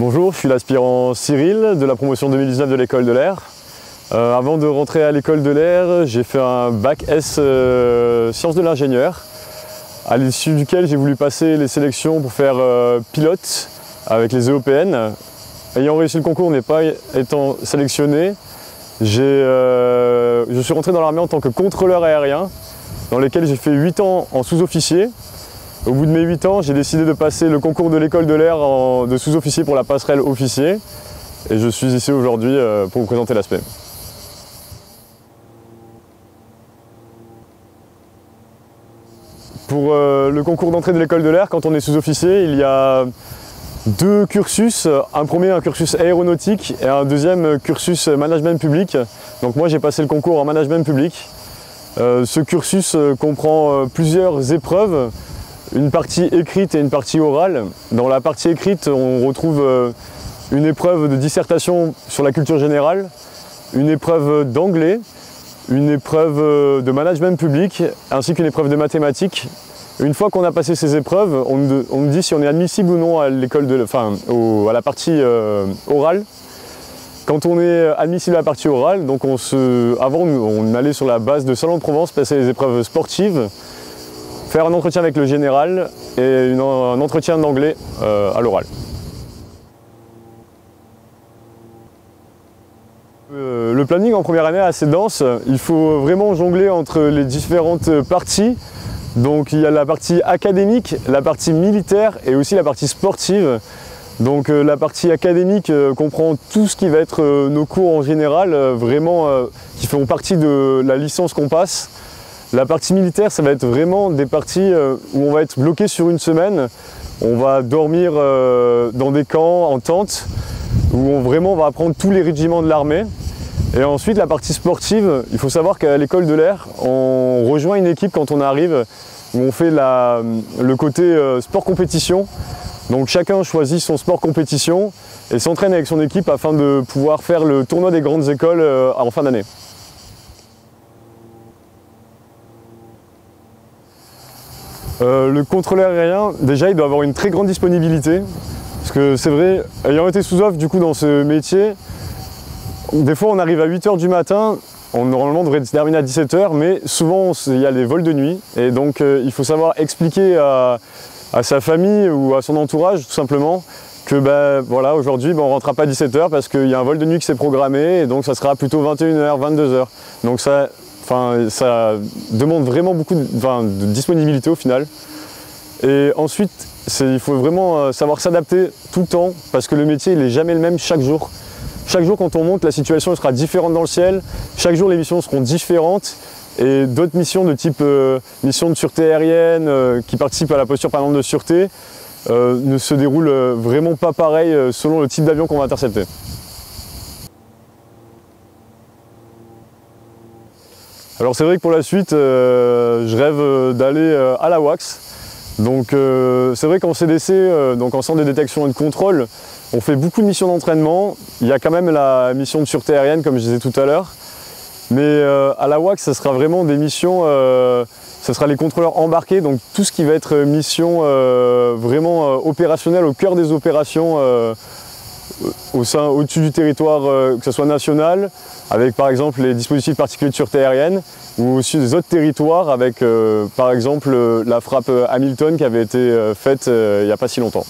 Bonjour, je suis l'aspirant Cyril de la promotion 2019 de l'école de l'air. Avant de rentrer à l'école de l'air, j'ai fait un bac S sciences de l'ingénieur, à l'issue duquel j'ai voulu passer les sélections pour faire pilote avec les EOPN. Ayant réussi le concours, mais pas étant sélectionné, je suis rentré dans l'armée en tant que contrôleur aérien, dans lequel j'ai fait 8 ans en sous-officier. Au bout de mes 8 ans, j'ai décidé de passer le concours de l'école de l'air de sous-officier pour la passerelle officier. Et je suis ici aujourd'hui pour vous présenter l'aspect. Pour le concours d'entrée de l'école de l'air, quand on est sous-officier, il y a 2 cursus. Un premier, un cursus aéronautique, et un deuxième cursus management public. Donc moi, j'ai passé le concours en management public. Ce cursus comprend plusieurs épreuves. Une partie écrite et une partie orale. Dans la partie écrite, on retrouve une épreuve de dissertation sur la culture générale, une épreuve d'anglais, une épreuve de management public, ainsi qu'une épreuve de mathématiques. Une fois qu'on a passé ces épreuves, on nous dit si on est admissible ou non à l'école à la partie orale. Quand on est admissible à la partie orale, donc avant on allait sur la base de Salon de Provence passer les épreuves sportives, faire un entretien avec le général et un entretien d'anglais à l'oral. Le planning en première année est assez dense. Il faut vraiment jongler entre les différentes parties. Donc il y a la partie académique, la partie militaire et aussi la partie sportive. Donc la partie académique comprend tout ce qui va être nos cours en général, qui font partie de la licence qu'on passe. La partie militaire, ça va être vraiment des parties où on va être bloqué sur une semaine. On va dormir dans des camps, en tente, où on va apprendre tous les régiments de l'armée. Et ensuite, la partie sportive, il faut savoir qu'à l'école de l'air, on rejoint une équipe quand on arrive, où on fait le côté sport compétition. Donc chacun choisit son sport compétition et s'entraîne avec son équipe afin de pouvoir faire le tournoi des grandes écoles en fin d'année. Le contrôleur aérien, déjà, il doit avoir une très grande disponibilité. Parce que c'est vrai, ayant été sous-off du coup dans ce métier, des fois on arrive à 8 h du matin, normalement on devrait se terminer à 17 h, mais souvent il y a les vols de nuit. Et donc il faut savoir expliquer à sa famille ou à son entourage tout simplement que voilà, aujourd'hui on ne rentrera pas à 17 h parce qu'il y a un vol de nuit qui s'est programmé et donc ça sera plutôt 21 h, 22 h. Donc ça demande vraiment beaucoup de disponibilité au final. Et ensuite, il faut vraiment savoir s'adapter tout le temps parce que le métier n'est jamais le même chaque jour. Chaque jour quand on monte, la situation sera différente dans le ciel. Chaque jour, les missions seront différentes. Et d'autres missions de type mission de sûreté aérienne qui participent à la posture par exemple de sûreté ne se déroulent vraiment pas pareil selon le type d'avion qu'on va intercepter. Alors c'est vrai que pour la suite, je rêve d'aller à l'AWACS. Donc c'est vrai qu'en CDC, donc en centre de détection et de contrôle, on fait beaucoup de missions d'entraînement. Il y a quand même la mission de sûreté aérienne comme je disais tout à l'heure. Mais à l'AWACS, ce sera vraiment des missions, ce sera les contrôleurs embarqués, donc tout ce qui va être mission vraiment opérationnelle, au cœur des opérations au-dessus du territoire, que ce soit national, avec par exemple les dispositifs particuliers de sûreté aérienne, ou aussi des autres territoires avec par exemple la frappe Hamilton qui avait été faite il n'y a pas si longtemps.